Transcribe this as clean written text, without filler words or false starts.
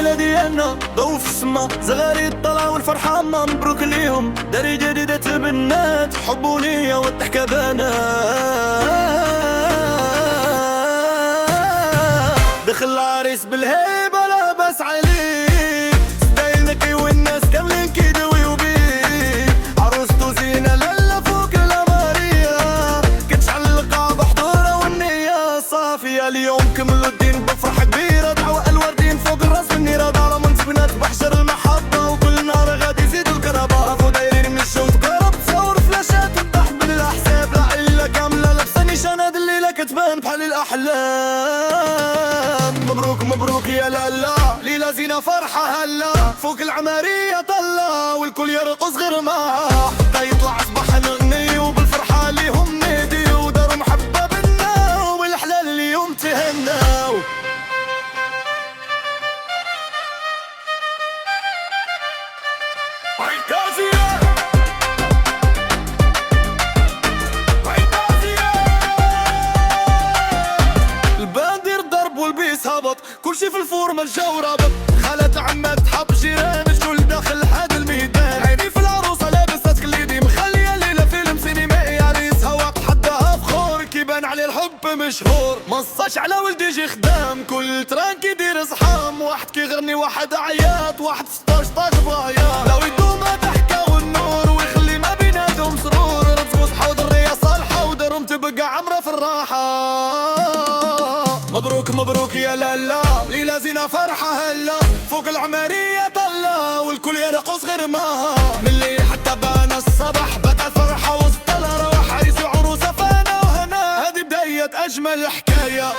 الليلة ديالنا ضو في السما، زغاريد طلعوا والفرحة مبروك ليهم، داري جديدة تبنات حبوا ليا والضحكة بنات. دخل العريس بالهيبة لاباس عليه، ستايل ذكي والناس كاملين كيدويو بيه، عروسته زينة لالا فوق القمرية، كتعلق بحضورها والنية صافية. اليوم كملوا الدين بفرحة كبيرة، دعوة الوردين فوق الراس بالنيرة، دارة من بنات بحشر المحبة، وكل نهار غادي يزيدوا القرابة، عرفوا دايرين من الشوط قرب تصور فلاشات وتضحك بالاحساب، العيلة كاملة لابسة نيشانات، الليلة كتبان بحال الأحلام. مبروك مبروك يا لالا، ليلة زينة فرحة هلا، فوق العمارية طلة والكل يرقص غير معاه، حتى يطلع صباح نغني وبالفرحة ليهم نادي، وداروا محبة بنا والحلال اليوم تهناو. البادر ضرب والبيس هبط، كل شي في الفورمة الجو رابط، خالة عمات حب جيران الكل داخل هاد الميدان، عيني في العروسة لابسة تقليدي، مخلية الليلة فيلم سينمائي، عريسها واقف حدها فخور، كيبان عليه الحب مشهور، مصاش على ولد يجي خدام، كل تران كيدير زحام، واحد كيغني واحد عياط، واحد 16 طاق بغيار، لو يدوم ضحكة والنور ويخلي ما بيناتهم سرور، رزقوا صحا ودرية صالحة ودارهم تبقى عمرة في الراحة. مبروك مبروك يا لالا، ليلة زينة فرحة هلا، فوق العمارية طلة والكل يرقص غير معها، من اللي حتى بان الصباح بدا الفرحة وسط الأرواح، عريس وعروسة فانا وهنا، هذه بداية أجمل حكاية.